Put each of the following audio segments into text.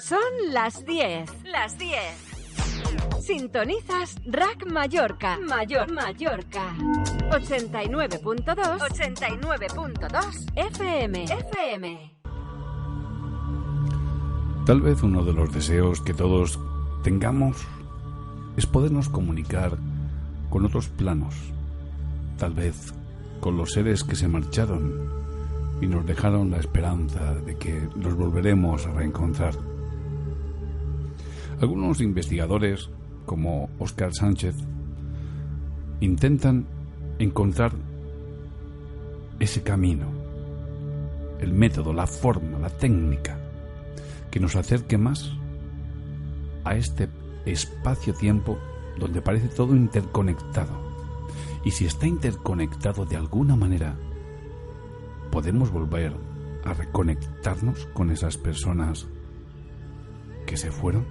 Son las 10. Las 10. Sintonizas RAC Mallorca. Mallorca. 89.2. 89.2 FM. Tal vez uno de los deseos que todos tengamos es podernos comunicar con otros planos. Tal vez con los seres que se marcharon y nos dejaron la esperanza de que los volveremos a reencontrar. Algunos investigadores, como Óscar Sánchez, intentan encontrar ese camino, el método, la forma, la técnica que nos acerque más a este espacio-tiempo donde parece todo interconectado. Y si está interconectado de alguna manera, podemos volver a reconectarnos con esas personas que se fueron.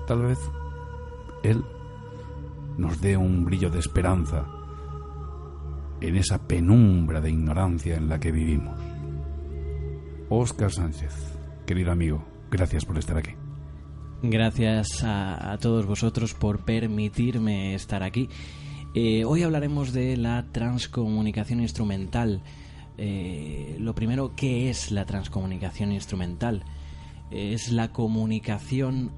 Tal vez Él nos dé un brillo de esperanza en esa penumbra de ignorancia en la que vivimos. Óscar Sánchez, querido amigo, gracias por estar aquí. Gracias a todos vosotros por permitirme estar aquí. Hoy hablaremos de la transcomunicación instrumental. Lo primero, ¿qué es la transcomunicación instrumental? Es la comunicación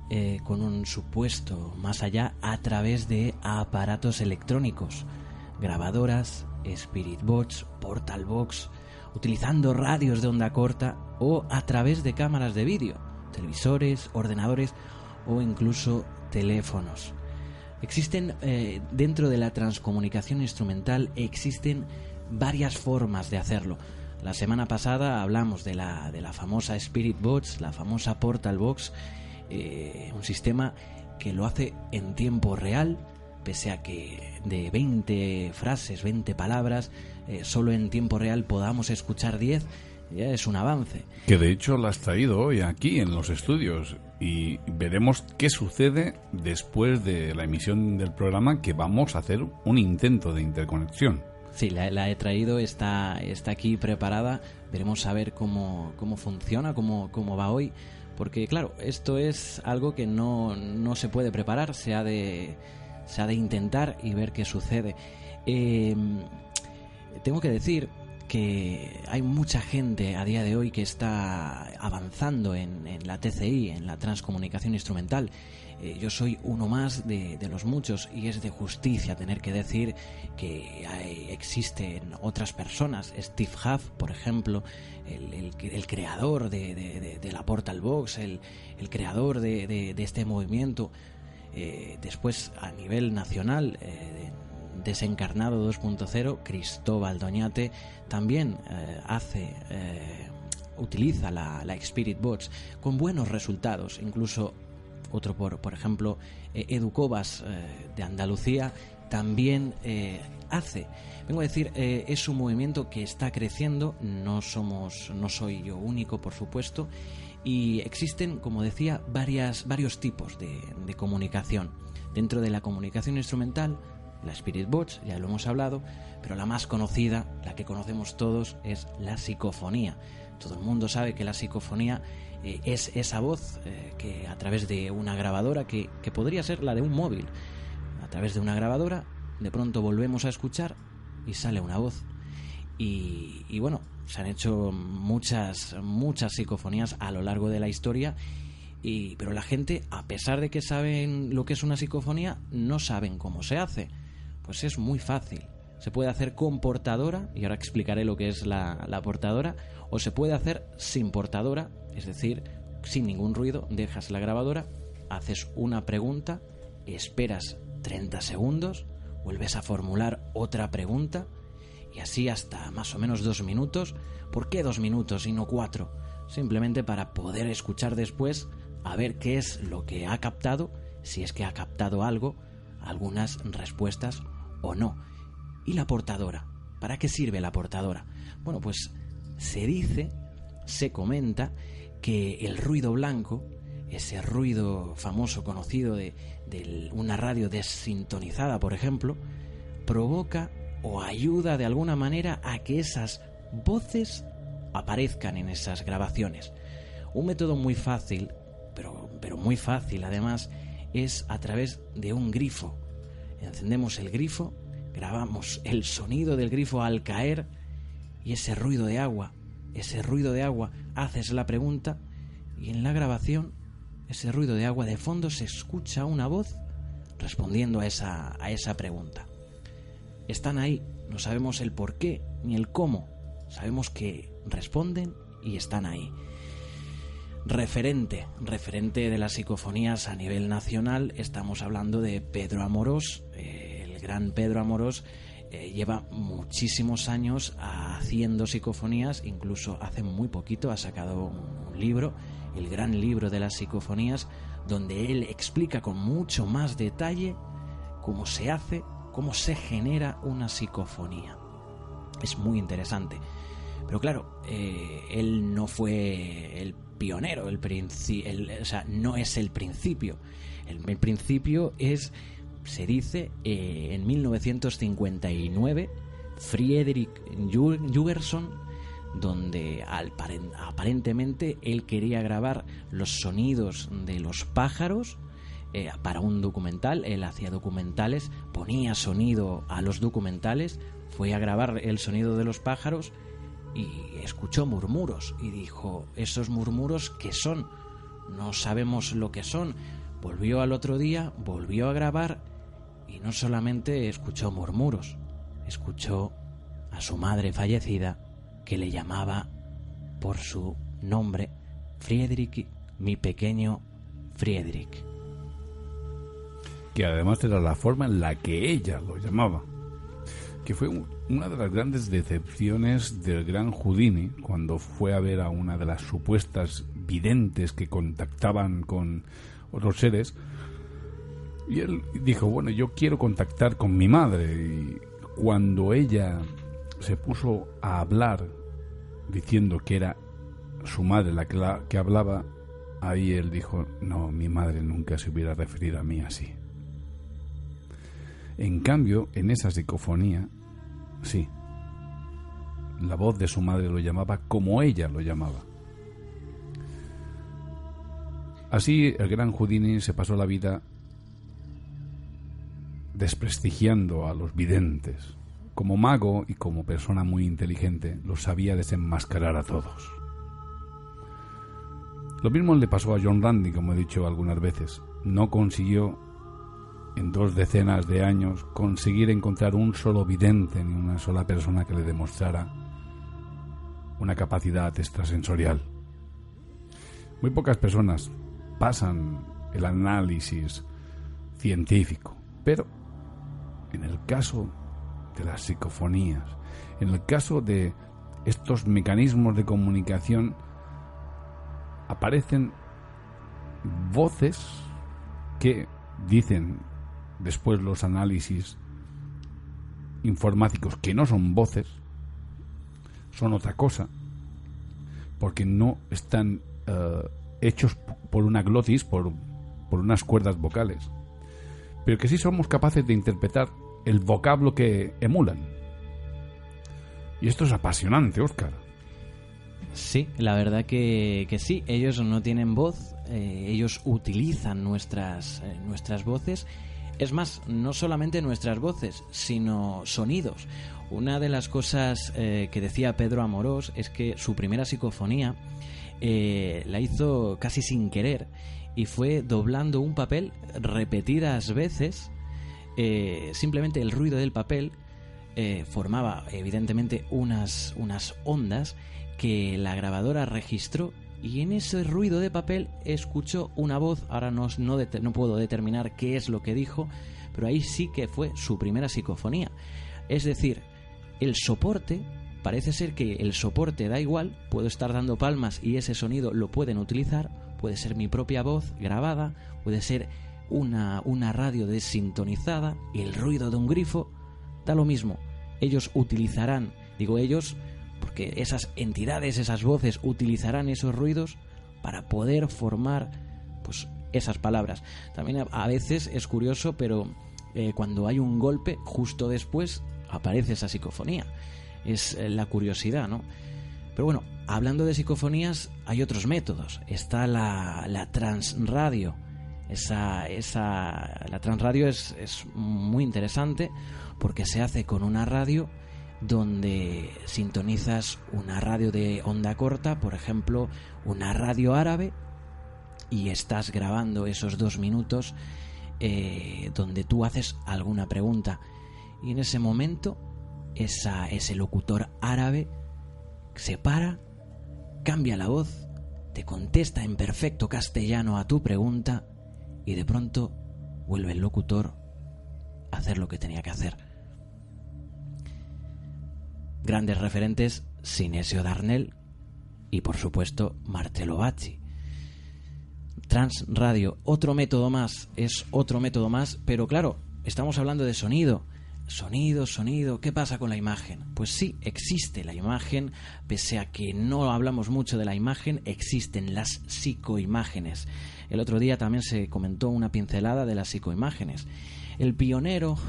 con un supuesto más allá a través de aparatos electrónicos, grabadoras, Spirit Box, Portal Box, utilizando radios de onda corta o a través de cámaras de vídeo, televisores, ordenadores o incluso teléfonos. Existen dentro de la transcomunicación instrumental existen varias formas de hacerlo. La semana pasada hablamos de la famosa Spirit Box, la famosa Portal Box, un sistema que lo hace en tiempo real, pese a que de 20 frases, 20 palabras, solo en tiempo real podamos escuchar 10, ya es un avance. Que de hecho la has traído hoy aquí en los estudios y veremos qué sucede después de la emisión del programa, que vamos a hacer un intento de interconexión. Sí, la he traído, está aquí preparada. Veremos a ver cómo funciona, cómo va hoy. Porque claro, esto es algo que no se puede preparar, se ha de intentar y ver qué sucede. Tengo que decir que hay mucha gente a día de hoy que está avanzando en la TCI, en la transcomunicación instrumental. Yo soy uno más de los muchos, y es de justicia tener que decir que existen otras personas. Steve Huff, por ejemplo, el creador de la Portal Box, el creador de este movimiento. Después, a nivel nacional, Desencarnado 2.0, Cristóbal Doñate también utiliza la Spirit Box con buenos resultados. Incluso otro, por ejemplo, Edu Cobas, de Andalucía, también hace. Vengo a decir, es un movimiento que está creciendo, no soy yo único, por supuesto, y existen, como decía, varios tipos de comunicación. Dentro de la comunicación instrumental, la Spirit Box, ya lo hemos hablado, pero la más conocida, la que conocemos todos, es la psicofonía. Todo el mundo sabe que la psicofonía es esa voz que a través de una grabadora, que podría ser la de un móvil, a través de una grabadora, de pronto volvemos a escuchar y sale una voz. Y bueno, se han hecho muchas psicofonías a lo largo de la historia, pero la gente, a pesar de que saben lo que es una psicofonía, no saben cómo se hace. Pues es muy fácil. Se puede hacer con portadora, y ahora explicaré lo que es la portadora, o se puede hacer sin portadora, es decir, sin ningún ruido. Dejas la grabadora, haces una pregunta, esperas 30 segundos, vuelves a formular otra pregunta, y así hasta más o menos 2 minutos. ¿Por qué 2 minutos y no 4? Simplemente para poder escuchar después, a ver qué es lo que ha captado, si es que ha captado algo, algunas respuestas o no. ¿Y la portadora? ¿Para qué sirve la portadora? Bueno, pues se comenta que el ruido blanco, ese ruido famoso conocido de una radio desintonizada, por ejemplo, provoca o ayuda de alguna manera a que esas voces aparezcan en esas grabaciones. Un método muy fácil, pero muy fácil además, es a través de un grifo. Encendemos el grifo, grabamos el sonido del grifo al caer y ese ruido de agua, haces la pregunta y en la grabación ese ruido de agua de fondo se escucha una voz respondiendo a esa pregunta. Están ahí, no sabemos el por qué ni el cómo, sabemos que responden y están ahí. Referente de las psicofonías a nivel nacional, estamos hablando de Pedro Amorós. El gran Pedro Amorós lleva muchísimos años haciendo psicofonías, incluso hace muy poquito ha sacado un libro, el gran libro de las psicofonías, donde él explica con mucho más detalle cómo se hace, cómo se genera una psicofonía. Es muy interesante. Pero claro, él no fue el pionero, no es el principio. El principio es, se dice, en 1959, Friedrich Jürgenson, donde aparentemente él quería grabar los sonidos de los pájaros para un documental. Él hacía documentales, ponía sonido a los documentales, fue a grabar el sonido de los pájaros y escuchó murmuros y dijo, ¿esos murmuros qué son? No sabemos lo que son. Volvió al otro día, volvió a grabar y no solamente escuchó murmuros, escuchó a su madre fallecida que le llamaba por su nombre, Friedrich, mi pequeño Friedrich. Que además era la forma en la que ella lo llamaba. Que fue una de las grandes decepciones del gran Houdini cuando fue a ver a una de las supuestas videntes que contactaban con otros seres. Y él dijo, bueno, yo quiero contactar con mi madre. Y cuando ella se puso a hablar diciendo que era su madre la que hablaba, ahí él dijo, no, mi madre nunca se hubiera referido a mí así. En cambio, en esa psicofonía, sí, la voz de su madre lo llamaba como ella lo llamaba. Así el gran Houdini se pasó la vida desprestigiando a los videntes. Como mago y como persona muy inteligente, los sabía desenmascarar a todos. Lo mismo le pasó a John Randi, como he dicho algunas veces. No consiguió en 2 decenas de años conseguir encontrar un solo vidente ni una sola persona que le demostrara una capacidad extrasensorial. Muy pocas personas pasan el análisis científico, pero en el caso de las psicofonías, en el caso de estos mecanismos de comunicación, aparecen voces que dicen después los análisis informáticos que no son voces, son otra cosa, porque no están hechos por una glotis, por unas cuerdas vocales, pero que sí somos capaces de interpretar el vocablo que emulan. Y esto es apasionante, Óscar. Sí, la verdad que sí, ellos no tienen voz, ellos utilizan nuestras voces. Es más, no solamente nuestras voces, sino sonidos. Una de las cosas que decía Pedro Amorós es que su primera psicofonía la hizo casi sin querer y fue doblando un papel repetidas veces. Simplemente el ruido del papel formaba evidentemente unas ondas que la grabadora registró, y en ese ruido de papel escuchó una voz. Ahora no puedo determinar qué es lo que dijo, pero ahí sí que fue su primera psicofonía. Es decir, el soporte, parece ser que el soporte da igual, puedo estar dando palmas y ese sonido lo pueden utilizar, puede ser mi propia voz grabada, puede ser una radio desintonizada, y el ruido de un grifo da lo mismo. Ellos utilizarán, digo ellos porque esas entidades, esas voces utilizarán esos ruidos para poder formar pues esas palabras. También a veces es curioso, pero cuando hay un golpe, justo después aparece esa psicofonía. Es la curiosidad, ¿no? Pero bueno, hablando de psicofonías, hay otros métodos. Está la transradio. La transradio es muy interesante porque se hace con una radio donde sintonizas una radio de onda corta, por ejemplo, una radio árabe, y estás grabando esos 2 minutos donde tú haces alguna pregunta. Y en ese momento, ese locutor árabe se para, cambia la voz, te contesta en perfecto castellano a tu pregunta y de pronto vuelve el locutor a hacer lo que tenía que hacer. Grandes referentes: Sinesio Darnell y por supuesto Marcello Bacci. Transradio, otro método más, pero claro, estamos hablando de sonido. Sonido, ¿qué pasa con la imagen? Pues sí, existe la imagen, pese a que no hablamos mucho de la imagen, existen las psicoimágenes. El otro día también se comentó una pincelada de las psicoimágenes. El pionero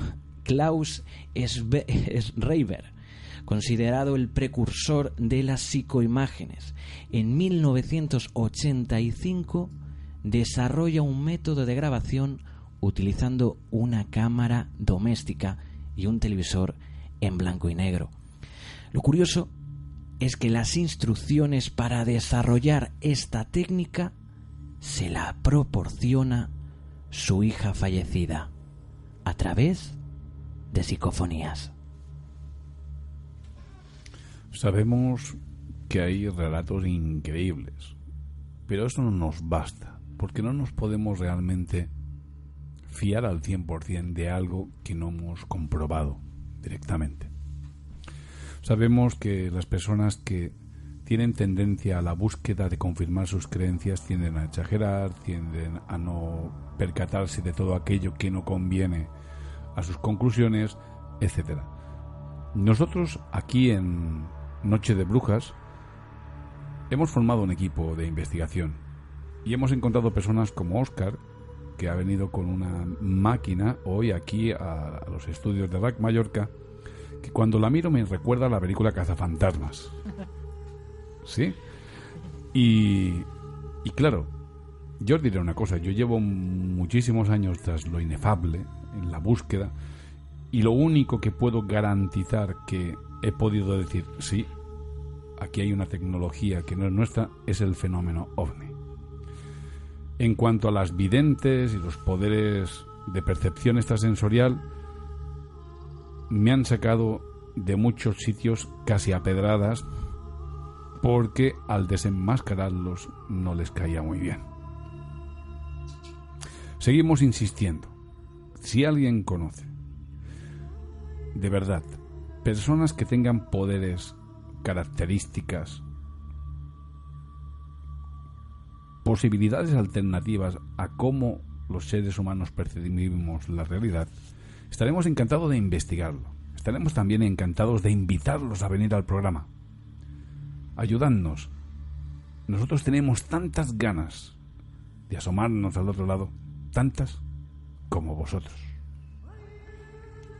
Klaus Schreiber, considerado el precursor de las psicoimágenes, en 1985 desarrolla un método de grabación utilizando una cámara doméstica y un televisor en blanco y negro. Lo curioso es que las instrucciones para desarrollar esta técnica se la proporciona su hija fallecida a través de psicofonías. Sabemos que hay relatos increíbles, pero eso no nos basta, porque no nos podemos realmente fiar al 100% de algo que no hemos comprobado directamente. Sabemos que las personas que tienen tendencia a la búsqueda de confirmar sus creencias tienden a exagerar, tienden a no percatarse de todo aquello que no conviene a sus conclusiones, etc. Nosotros aquí en Noche de Brujas hemos formado un equipo de investigación y hemos encontrado personas como Óscar, que ha venido con una máquina hoy aquí a los estudios de RAC Mallorca, que cuando la miro me recuerda a la película Cazafantasmas. ¿Sí? Y claro, yo os diré una cosa, yo llevo muchísimos años tras lo inefable, en la búsqueda, y lo único que puedo garantizar que he podido decir, sí, aquí hay una tecnología que no es nuestra, es el fenómeno OVNI. En cuanto a las videntes y los poderes de percepción extrasensorial, me han sacado de muchos sitios casi a pedradas porque al desenmascararlos no les caía muy bien. Seguimos insistiendo. Si alguien conoce, de verdad, personas que tengan poderes, características, posibilidades alternativas a cómo los seres humanos percibimos la realidad, estaremos encantados de investigarlo. Estaremos también encantados de invitarlos a venir al programa. Ayudadnos. Nosotros tenemos tantas ganas de asomarnos al otro lado, tantas como vosotros.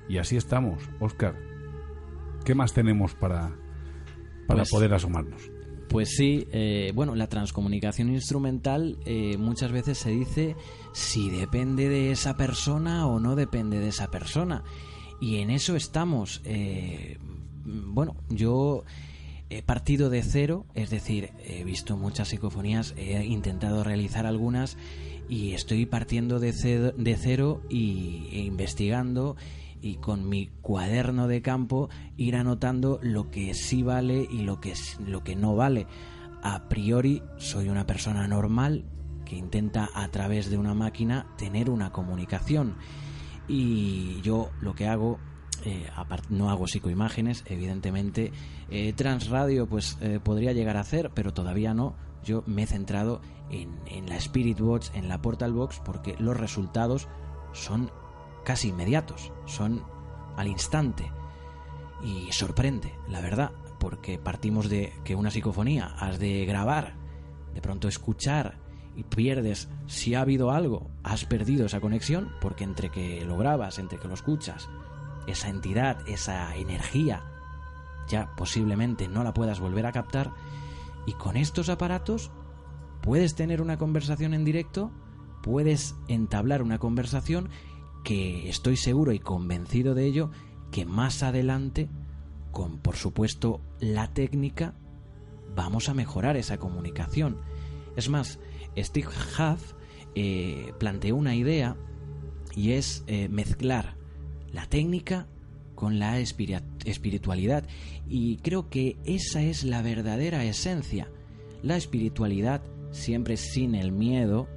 Y así estamos, Óscar. ¿Qué más tenemos para poder asomarnos? Pues sí, bueno, la transcomunicación instrumental muchas veces se dice si depende de esa persona o no depende de esa persona. Y en eso estamos. Bueno, yo he partido de cero, es decir, he visto muchas psicofonías, he intentado realizar algunas y estoy partiendo de cero e investigando, y con mi cuaderno de campo ir anotando lo que sí vale y lo que no vale. A priori soy una persona normal que intenta a través de una máquina tener una comunicación, y yo lo que hago, no hago psicoimágenes, evidentemente. Transradio pues podría llegar a hacer, pero todavía no. Yo me he centrado en la Spirit Box, en la Portal Box, porque los resultados son casi inmediatos, son al instante, y sorprende, la verdad, porque partimos de que una psicofonía has de grabar, de pronto escuchar, y pierdes. Si ha habido algo, has perdido esa conexión, porque entre que lo grabas, entre que lo escuchas, esa entidad, esa energía, ya posiblemente no la puedas volver a captar, y con estos aparatos puedes tener una conversación en directo, puedes entablar una conversación que estoy seguro y convencido de ello, que más adelante, con por supuesto la técnica, vamos a mejorar esa comunicación. Es más, Steve Huff planteó una idea, y es mezclar la técnica con la espiritualidad, y creo que esa es la verdadera esencia. La espiritualidad siempre sin el miedo,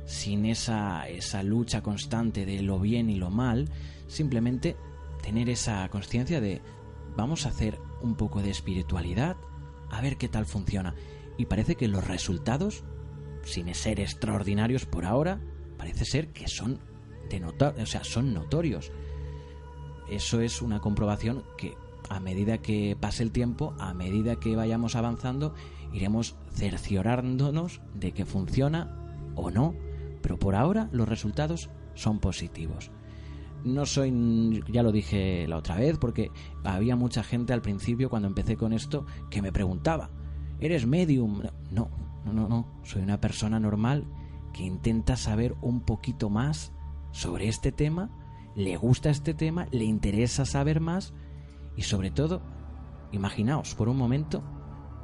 sin esa lucha constante de lo bien y lo mal, simplemente tener esa conciencia de vamos a hacer un poco de espiritualidad, a ver qué tal funciona. Y parece que los resultados, sin ser extraordinarios por ahora, parece ser que son son notorios. Eso es una comprobación que a medida que pase el tiempo, a medida que vayamos avanzando, iremos cerciorándonos de que funciona o no, pero por ahora los resultados son positivos. No soy, ya lo dije la otra vez, porque había mucha gente al principio cuando empecé con esto que me preguntaba, ¿eres medium? No, soy una persona normal que intenta saber un poquito más sobre este tema, le gusta este tema, le interesa saber más, y sobre todo, imaginaos por un momento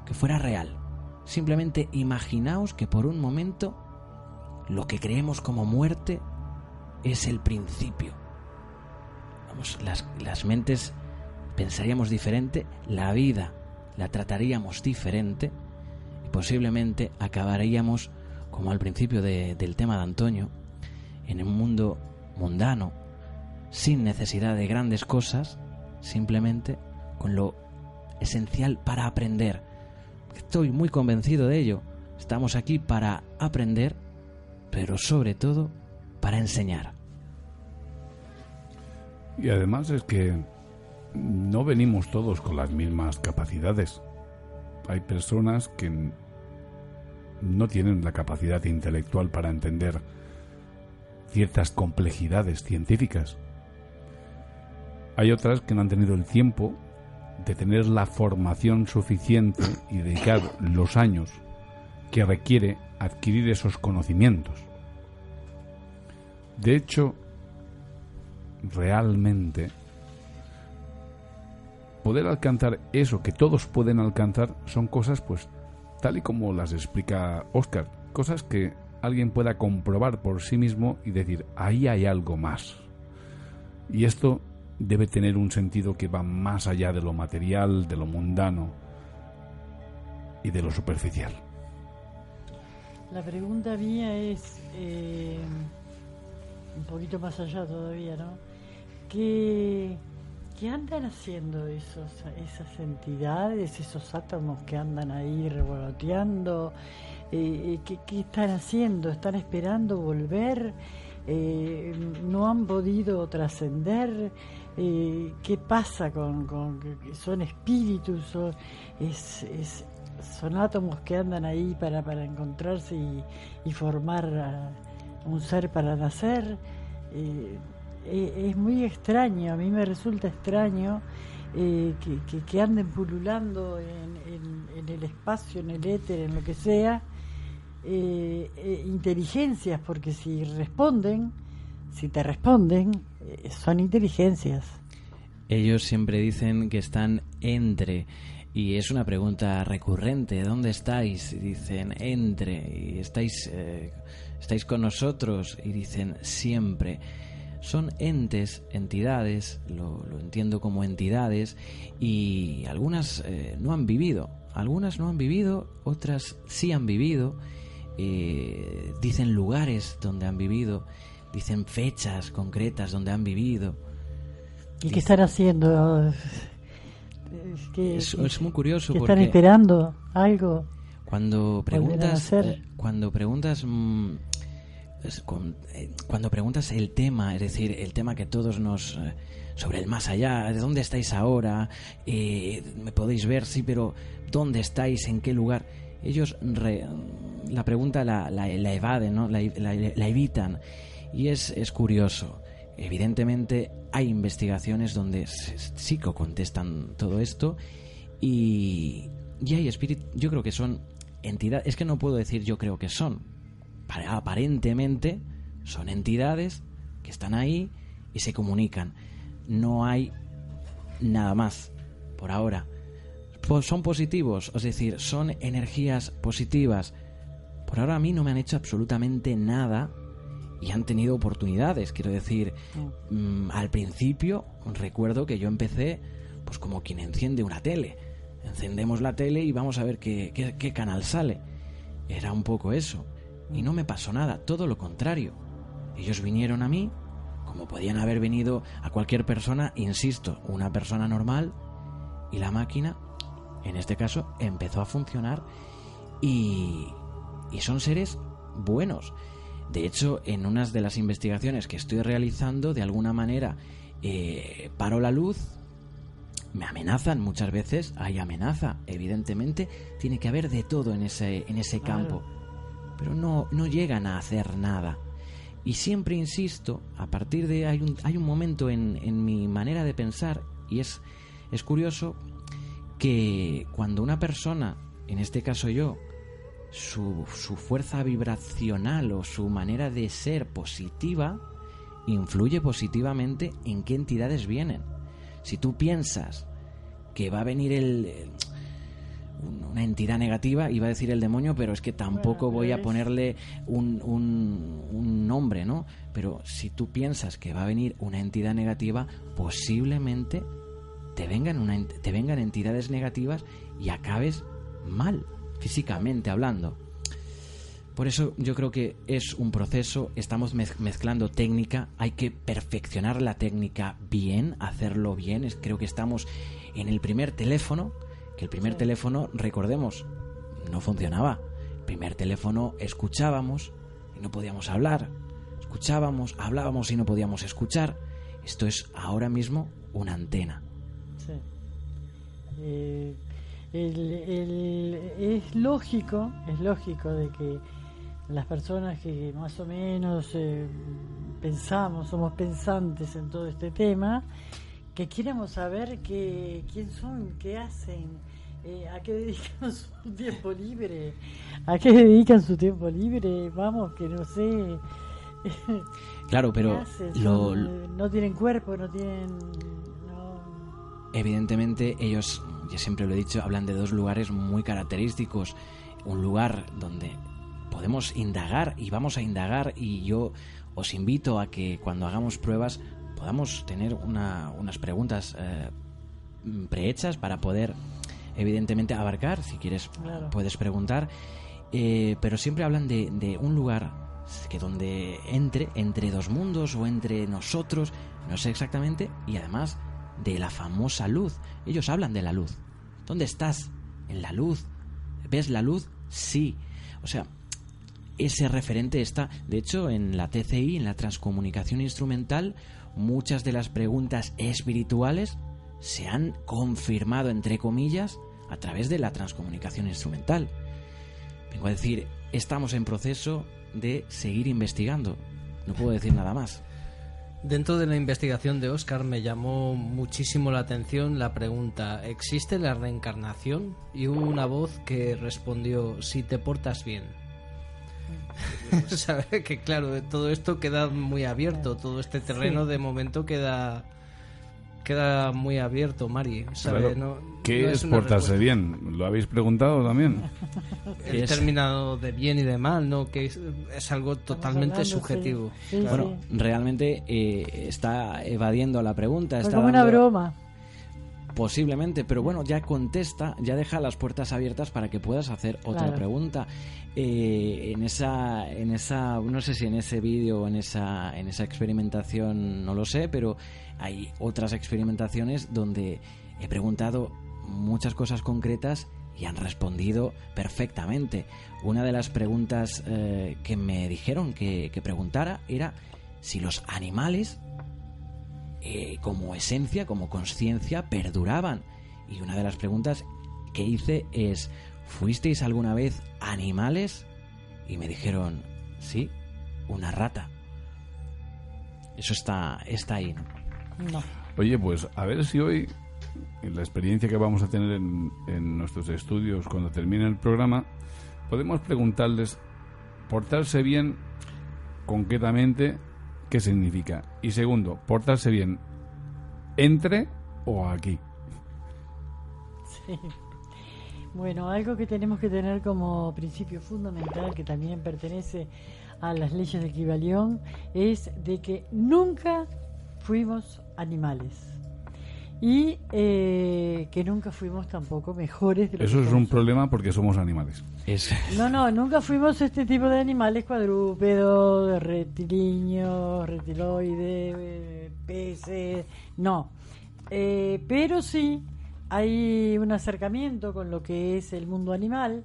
que fuera real. Simplemente imaginaos que por un momento lo que creemos como muerte es el principio. Vamos, las mentes pensaríamos diferente, la vida la trataríamos diferente, y posiblemente acabaríamos, como al principio del tema de Antonio, en un mundo mundano, sin necesidad de grandes cosas, simplemente con lo esencial para aprender. Estoy muy convencido de ello. Estamos aquí para aprender, pero sobre todo para enseñar. Y además es que no venimos todos con las mismas capacidades. Hay personas que no tienen la capacidad intelectual para entender ciertas complejidades científicas. Hay otras que no han tenido el tiempo de tener la formación suficiente y dedicar los años que requiere adquirir esos conocimientos. De hecho, realmente, poder alcanzar eso que todos pueden alcanzar son cosas, pues, tal y como las explica Óscar, cosas que alguien pueda comprobar por sí mismo y decir, ahí hay algo más. Y esto debe tener un sentido que va más allá de lo material, de lo mundano y de lo superficial. La pregunta mía es un poquito más allá todavía, ¿no? ¿Qué andan haciendo esas entidades, esos átomos que andan ahí revoloteando? ¿Qué están haciendo? ¿Están esperando volver? ¿No han podido trascender? ¿Qué pasa con que son espíritus? Son átomos que andan ahí para encontrarse y formar un ser para nacer. Es muy extraño, a mí me resulta extraño que anden pululando en el espacio, en el éter, en lo que sea, inteligencias, porque si te responden, son inteligencias. Ellos siempre dicen que están entre, y es una pregunta recurrente, ¿dónde estáis? Y dicen entre, y estáis con nosotros, y dicen siempre. Son entes, entidades, lo entiendo como entidades, y algunas no han vivido, otras sí han vivido, dicen lugares donde han vivido, dicen fechas concretas donde han vivido. ¿Y qué están haciendo? Es muy curioso. ¿Están esperando algo? Cuando preguntas el tema, es decir, el tema que todos nos... sobre el más allá, ¿de dónde estáis ahora? ¿Me podéis ver? Sí, pero ¿dónde estáis? ¿En qué lugar? Ellos la pregunta la evaden, ¿no? La evitan. Y es curioso. Evidentemente hay investigaciones donde sí que contestan todo esto y hay espíritus, yo creo que son entidades, es que no puedo decir yo creo que son, aparentemente son entidades que están ahí y se comunican. No hay nada más por ahora. Son positivos, es decir, son energías positivas. Por ahora a mí no me han hecho absolutamente nada y han tenido oportunidades. Quiero decir, al principio recuerdo que yo empecé pues como quien enciende una tele. Encendemos la tele y vamos a ver qué canal sale. Era un poco eso. Y no me pasó nada, todo lo contrario. Ellos vinieron a mí como podían haber venido a cualquier persona, insisto, una persona normal, y la máquina, en este caso, empezó a funcionar y son seres buenos. De hecho, en unas de las investigaciones que estoy realizando, de alguna manera paro la luz, me amenazan muchas veces, hay amenaza, evidentemente, tiene que haber de todo en ese campo, pero no llegan a hacer nada. Y siempre insisto, a partir de hay un momento en mi manera de pensar, y es curioso que cuando una persona, en este caso yo, su fuerza vibracional o su manera de ser positiva, influye positivamente en qué entidades vienen. Si tú piensas que va a venir una entidad negativa, iba a decir el demonio, pero es que tampoco voy a ponerle un nombre, ¿no? Pero si tú piensas que va a venir una entidad negativa, posiblemente te vengan entidades negativas y acabes mal, físicamente hablando. Por eso yo creo que es un proceso, estamos mezclando técnica, hay que perfeccionar la técnica bien, hacerlo bien. Creo que estamos en el primer teléfono, que el primer teléfono, recordemos, no funcionaba. El primer teléfono escuchábamos y no podíamos hablar, escuchábamos, hablábamos y no podíamos escuchar. Esto es ahora mismo una antena. Sí. Es lógico de que las personas que más o menos somos pensantes en todo este tema, que queremos saber quién son, qué hacen, a qué dedican su tiempo libre, vamos, que no sé. Claro, pero no tienen cuerpo, no tienen... Evidentemente ellos, yo siempre lo he dicho, hablan de dos lugares muy característicos. Un lugar donde podemos indagar y vamos a indagar, y yo os invito a que cuando hagamos pruebas podamos tener unas preguntas prehechas para poder evidentemente abarcar. Si quieres, claro, puedes preguntar, pero siempre hablan de un lugar que donde entre dos mundos o entre nosotros, no sé exactamente, y además de la famosa luz. Ellos hablan de la luz. ¿Dónde estás? ¿En la luz? ¿Ves la luz? Sí. O sea, ese referente está. De hecho, en la TCI, en la transcomunicación instrumental, muchas de las preguntas espirituales se han confirmado, entre comillas, a través de la transcomunicación instrumental. Vengo a decir, estamos en proceso de seguir investigando. No puedo decir nada más. Dentro de la investigación de Óscar me llamó muchísimo la atención la pregunta: ¿existe la reencarnación? Y hubo una voz que respondió: si te portas bien. ¿Sabes? Que claro, todo esto queda muy abierto, todo este terreno de momento queda muy abierto, Mari, ¿sabes? Claro. ¿Qué es portarse bien? ¿Lo habéis preguntado también? El término de bien y de mal, ¿no? Que es algo totalmente subjetivo. Sí, bueno, sí. Realmente está evadiendo la pregunta. Fue está como una broma. Posiblemente, pero bueno, ya contesta, ya deja las puertas abiertas para que puedas hacer otra pregunta. En esa, no sé si en ese vídeo o en esa experimentación, no lo sé, pero hay otras experimentaciones donde he preguntado muchas cosas concretas y han respondido perfectamente. Una de las preguntas que me dijeron que preguntara era si los animales, como esencia, como conciencia, perduraban. Y una de las preguntas que hice es: ¿fuisteis alguna vez animales? Y me dijeron: sí, una rata. Eso está ahí, ¿no? No. Oye, pues a ver si hoy, en la experiencia que vamos a tener en nuestros estudios cuando termine el programa, podemos preguntarles, portarse bien, concretamente, ¿qué significa? Y segundo, portarse bien, ¿entre o aquí? Sí. Bueno, algo que tenemos que tener como principio fundamental, que también pertenece a las leyes de Kybalión, es de que nunca fuimos animales y que nunca fuimos tampoco mejores de lo Eso que es un somos. problema porque somos animales. No, nunca fuimos este tipo de animales cuadrúpedos, reptilianos, reptiloides, peces, no. Pero sí hay un acercamiento con lo que es el mundo animal,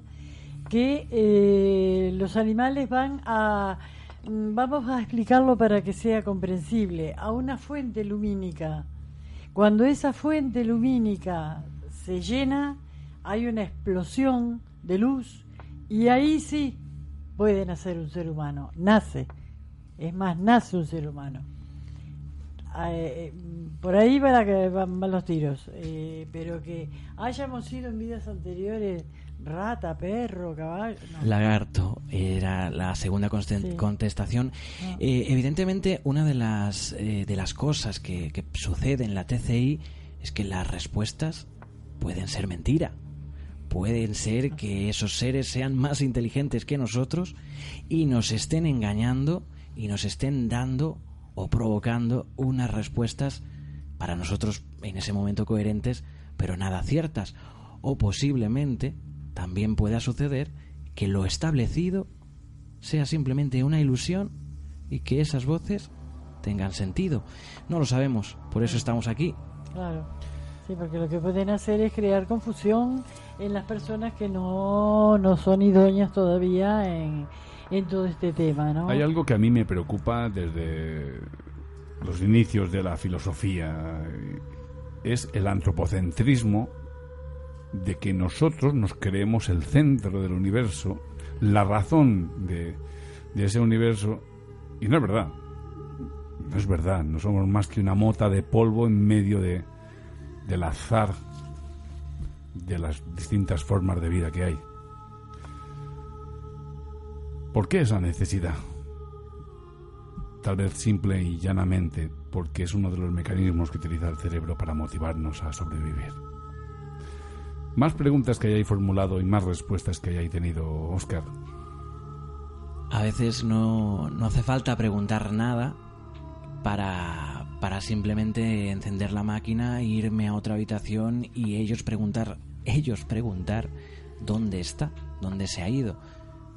que los animales vamos a explicarlo para que sea comprensible, a una fuente lumínica. Cuando esa fuente lumínica se llena, hay una explosión de luz y ahí sí puede nacer un ser humano. Nace un ser humano. Por ahí van los tiros, pero que hayamos sido en vidas anteriores rata, perro, caballo, no. Lagarto era la segunda contestación. Evidentemente, una de las cosas que sucede en la TCI es que las respuestas pueden ser mentira. Pueden ser que esos seres sean más inteligentes que nosotros y nos estén engañando y nos estén dando o provocando unas respuestas para nosotros en ese momento coherentes, pero nada ciertas. O posiblemente también pueda suceder que lo establecido sea simplemente una ilusión y que esas voces tengan sentido. No lo sabemos, por eso estamos aquí. Claro, sí, porque lo que pueden hacer es crear confusión en las personas que no son idóneas todavía en todo este tema, ¿no? Hay algo que a mí me preocupa desde los inicios de la filosofía, es el antropocentrismo, de que nosotros nos creemos el centro del universo, la razón de ese universo, y no es verdad. No es verdad, no somos más que una mota de polvo en medio del azar de las distintas formas de vida que hay. ¿Por qué esa necesidad? Tal vez simple y llanamente porque es uno de los mecanismos que utiliza el cerebro para motivarnos a sobrevivir. Más preguntas que hayáis formulado y más respuestas que hayáis tenido, Óscar. A veces no hace falta preguntar nada para simplemente encender la máquina, irme a otra habitación y ellos preguntar dónde está, dónde se ha ido.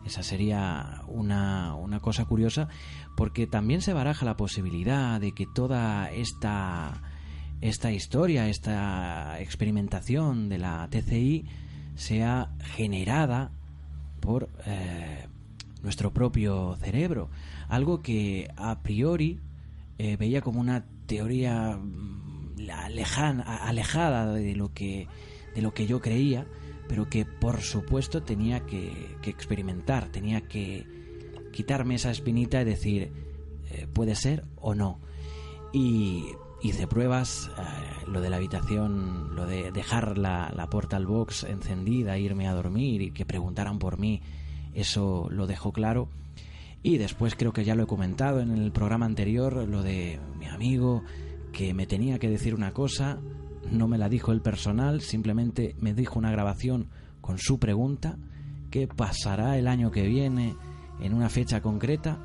Esa sería una cosa curiosa, porque también se baraja la posibilidad de que toda esta historia, esta experimentación de la TCI sea generada por nuestro propio cerebro, algo que a priori veía como una teoría alejada de lo que yo creía, pero que por supuesto tenía que experimentar, tenía que quitarme esa espinita y decir puede ser o no. Y hice pruebas, lo de la habitación, lo de dejar la portal box encendida, irme a dormir y que preguntaran por mí, eso lo dejó claro. Y después creo que ya lo he comentado en el programa anterior, lo de mi amigo que me tenía que decir una cosa, no me la dijo el personal, simplemente me dijo una grabación con su pregunta, ¿qué pasará el año que viene en una fecha concreta?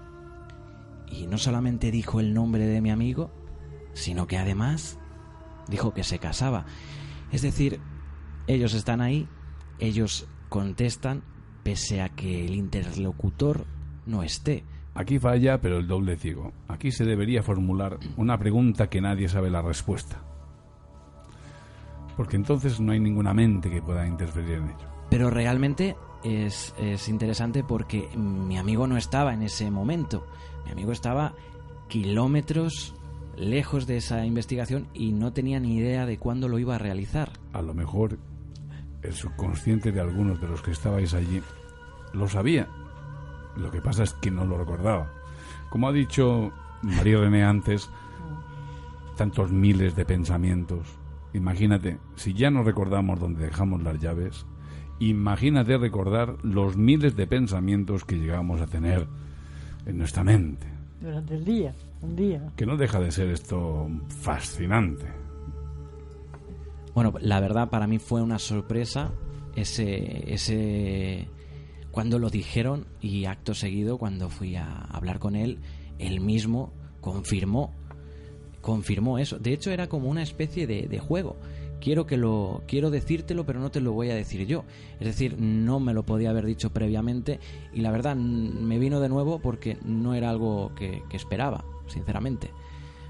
Y no solamente dijo el nombre de mi amigo, sino que además dijo que se casaba. Es decir, ellos están ahí, ellos contestan pese a que el interlocutor no esté. Aquí falla, pero el doble ciego. Aquí se debería formular una pregunta que nadie sabe la respuesta, porque entonces no hay ninguna mente que pueda interferir en ello. Pero realmente es interesante porque mi amigo no estaba en ese momento. Mi amigo estaba kilómetros lejos de esa investigación y no tenía ni idea de cuándo lo iba a realizar. A lo mejor el subconsciente de algunos de los que estabais allí lo sabía. Lo que pasa es que no lo recordaba. Como ha dicho María René antes, tantos miles de pensamientos. Imagínate, si ya no recordamos dónde dejamos las llaves, imagínate recordar los miles de pensamientos que llegamos a tener en nuestra mente. Durante el día, un día. Que no deja de ser esto fascinante. Bueno, la verdad para mí fue una sorpresa ese cuando lo dijeron, y acto seguido cuando fui a hablar con él, él mismo confirmó eso. De hecho era como una especie de juego. Quiero decírtelo, pero no te lo voy a decir yo. Es decir, no me lo podía haber dicho previamente, y la verdad me vino de nuevo porque no era algo que esperaba, sinceramente.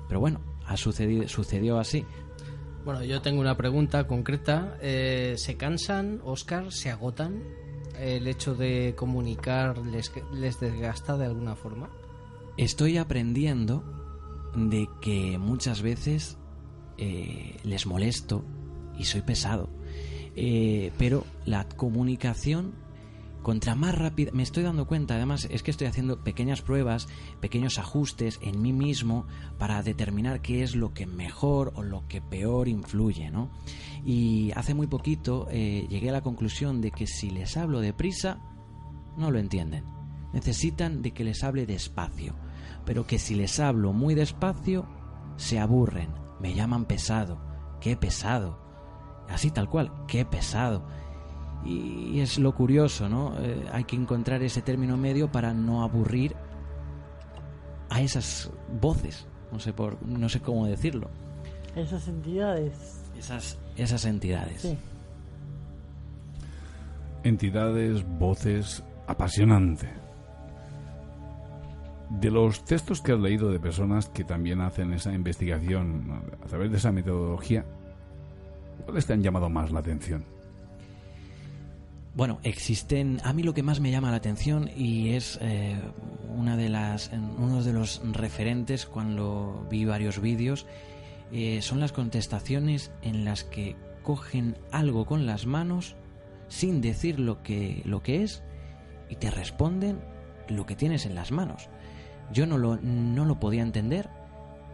Pero bueno, sucedió así. Bueno, yo tengo una pregunta concreta. ¿Se cansan, Óscar? ¿Se agotan? ¿El hecho de comunicar les desgasta de alguna forma? Estoy aprendiendo de que muchas veces les molesto y soy pesado, pero la comunicación, contra más rápida, me estoy dando cuenta, además es que estoy haciendo pequeñas pruebas, pequeños ajustes en mí mismo para determinar qué es lo que mejor o lo que peor influye, ¿no? Y hace muy poquito llegué a la conclusión de que si les hablo deprisa, no lo entienden. Necesitan de que les hable despacio, pero que si les hablo muy despacio, se aburren, me llaman pesado. ¡Qué pesado! Así tal cual, ¡qué pesado! Y es lo curioso, ¿no? Hay que encontrar ese término medio para no aburrir a esas voces. No sé cómo decirlo. Esas entidades. Esas entidades. Sí. Entidades, voces, apasionante. De los textos que has leído de personas que también hacen esa investigación a través de esa metodología, ¿cuáles te han llamado más la atención? Bueno, existen... A mí lo que más me llama la atención, y es uno de los referentes cuando vi varios vídeos, son las contestaciones en las que cogen algo con las manos sin decir lo que es, y te responden lo que tienes en las manos. Yo no lo podía entender,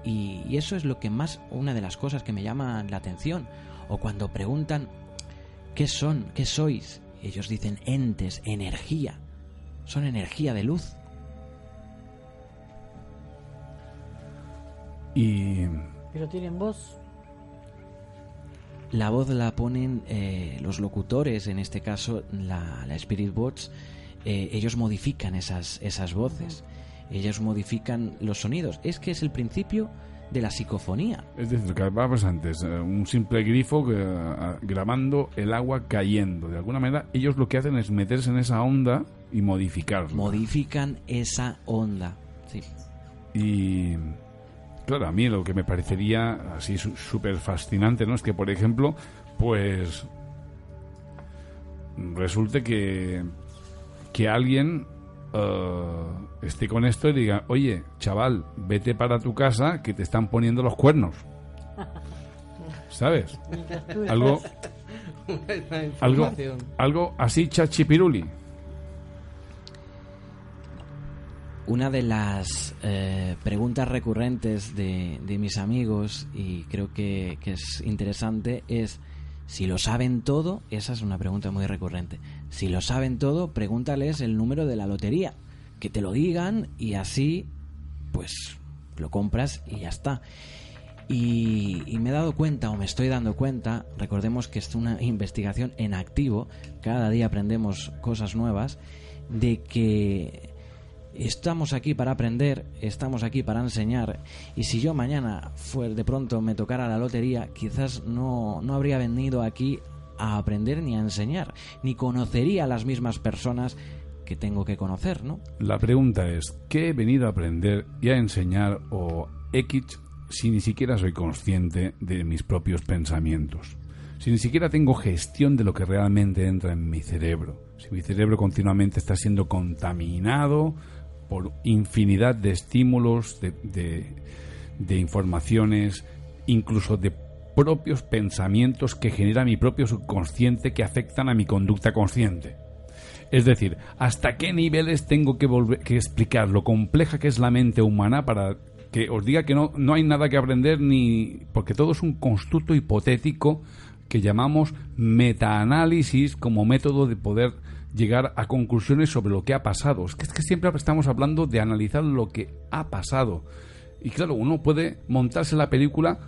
y eso es lo que más, una de las cosas que me llama la atención. O cuando preguntan ¿qué son? ¿Qué sois? Ellos dicen entes, energía. Son energía de luz. Pero tienen voz. La voz la ponen los locutores, en este caso la Spirit Box. Ellos modifican esas voces. Ellos modifican los sonidos. Es que es el principio de la psicofonía. Es decir, que hablábamos antes, un simple grifo grabando el agua cayendo. De alguna manera, ellos lo que hacen es meterse en esa onda y modificarla. Modifican esa onda, sí. Y claro, a mí lo que me parecería así súper fascinante, ¿no? Es que, por ejemplo, pues resulte que alguien esté con esto y diga: oye, chaval, vete para tu casa que te están poniendo los cuernos. ¿Sabes? Algo así chachipiruli. Una de las preguntas recurrentes de mis amigos, y creo que es interesante, es: si lo saben todo. Esa es una pregunta muy recurrente. Si lo saben todo, pregúntales el número de la lotería, que te lo digan, y así pues lo compras y ya está. Y me he dado cuenta, o me estoy dando cuenta, recordemos que es una investigación en activo, cada día aprendemos cosas nuevas, de que estamos aquí para aprender, estamos aquí para enseñar, y si yo mañana de pronto me tocara la lotería, quizás no habría venido aquí a aprender ni a enseñar, ni conocería a las mismas personas que tengo que conocer, ¿no? La pregunta es: ¿qué he venido a aprender y a enseñar o X si ni siquiera soy consciente de mis propios pensamientos? Si ni siquiera tengo gestión de lo que realmente entra en mi cerebro, si mi cerebro continuamente está siendo contaminado por infinidad de estímulos, de informaciones, incluso de propios pensamientos que genera mi propio subconsciente, que afectan a mi conducta consciente. Es decir, ¿hasta qué niveles tengo que explicar lo compleja que es la mente humana para que os diga que no hay nada que aprender, ni porque todo es un constructo hipotético que llamamos metaanálisis como método de poder llegar a conclusiones sobre lo que ha pasado. Es que siempre estamos hablando de analizar lo que ha pasado. Y claro, uno puede montarse la película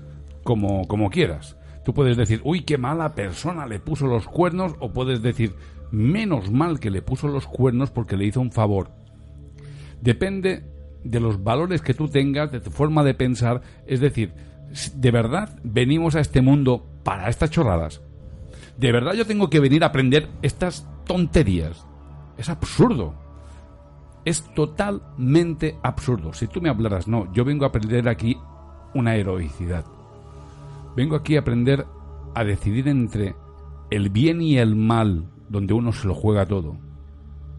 como quieras. Tú puedes decir, uy, qué mala persona le puso los cuernos, o puedes decir, menos mal que le puso los cuernos porque le hizo un favor. Depende de los valores que tú tengas, de tu forma de pensar. Es decir, ¿de verdad venimos a este mundo para estas chorradas? ¿De verdad yo tengo que venir a aprender estas tonterías? Es absurdo. Es totalmente absurdo. Si tú me hablaras, no, yo vengo a aprender aquí una heroicidad. Vengo aquí a aprender a decidir entre el bien y el mal, donde uno se lo juega todo.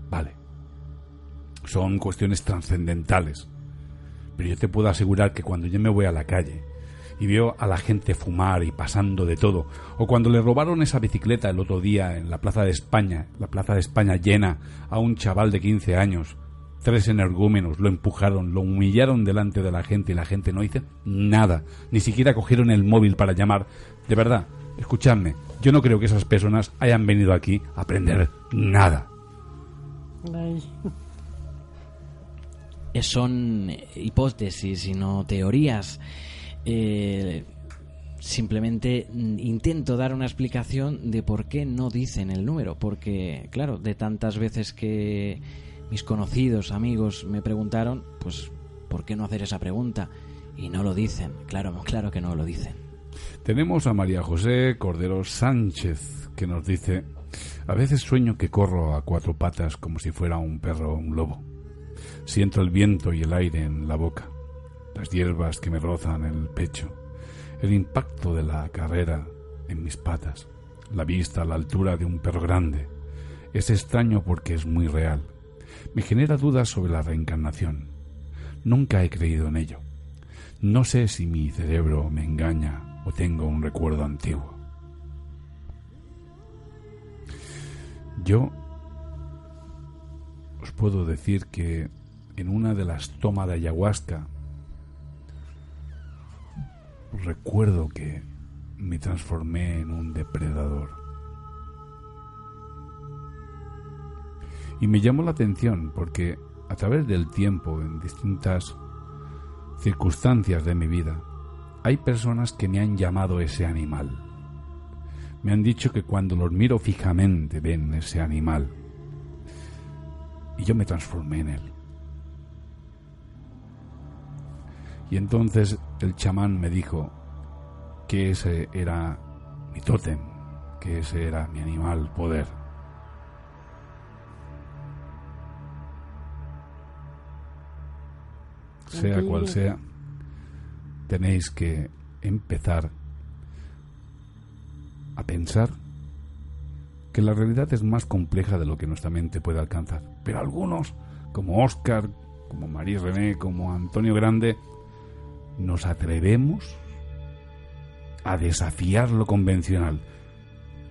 Vale. Son cuestiones trascendentales. Pero yo te puedo asegurar que cuando yo me voy a la calle y veo a la gente fumar y pasando de todo, o cuando le robaron esa bicicleta el otro día en la Plaza de España llena, a un chaval de 15 años, 3 energúmenos lo empujaron, lo humillaron delante de la gente y la gente no hizo nada, ni siquiera cogieron el móvil para llamar. De verdad, escuchadme, yo no creo que esas personas hayan venido aquí a aprender nada. Ay. Son hipótesis y no teorías. Simplemente intento dar una explicación de por qué no dicen el número, porque claro, de tantas veces que mis conocidos, amigos me preguntaron, pues ¿por qué no hacer esa pregunta? Y no lo dicen, claro que no lo dicen. Tenemos a María José Cordero Sánchez, que nos dice: a veces sueño que corro a 4 patas como si fuera un perro o un lobo. Siento el viento y el aire en la boca, las hierbas que me rozan el pecho, el impacto de la carrera en mis patas, la vista a la altura de un perro grande. Es extraño porque es muy real. Me genera dudas sobre la reencarnación. Nunca he creído en ello. No sé si mi cerebro me engaña o tengo un recuerdo antiguo. Yo os puedo decir que en una de las tomas de ayahuasca recuerdo que me transformé en un depredador. Y me llamó la atención porque a través del tiempo, en distintas circunstancias de mi vida, hay personas que me han llamado ese animal. Me han dicho que cuando los miro fijamente ven ese animal. Y yo me transformé en él. Y entonces el chamán me dijo que ese era mi tótem, que ese era mi animal poder. Sea cual sea, tenéis que empezar a pensar que la realidad es más compleja de lo que nuestra mente puede alcanzar. Pero algunos, como Óscar, como María René, como Antonio Grande, nos atrevemos a desafiar lo convencional,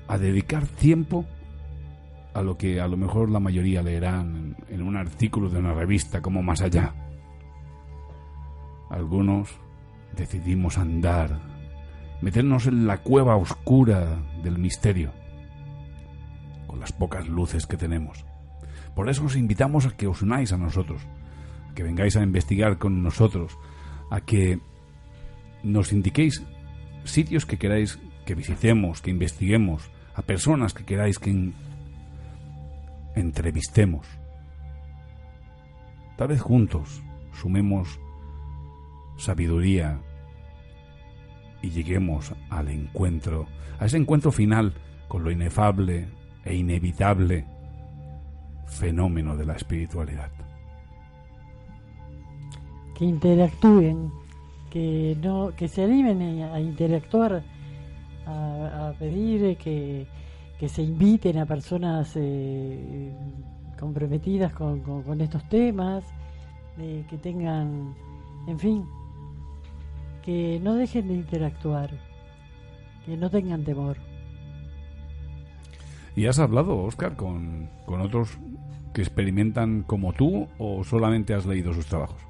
a dedicar tiempo a lo que a lo mejor la mayoría leerán en un artículo de una revista como Más Allá. Algunos decidimos andar, meternos en la cueva oscura del misterio, con las pocas luces que tenemos. Por eso os invitamos a que os unáis a nosotros, a que vengáis a investigar con nosotros, a que nos indiquéis sitios que queráis que visitemos, que investiguemos, a personas que queráis que entrevistemos. Tal vez juntos sumemos sabiduría y lleguemos al encuentro, a ese encuentro final con lo inefable e inevitable fenómeno de la espiritualidad. Que interactúen, que se animen a interactuar, a pedir que se inviten a personas comprometidas con estos temas, que tengan, en fin, que no dejen de interactuar, que no tengan temor. ¿Y has hablado, Óscar, con otros que experimentan como tú o solamente has leído sus trabajos?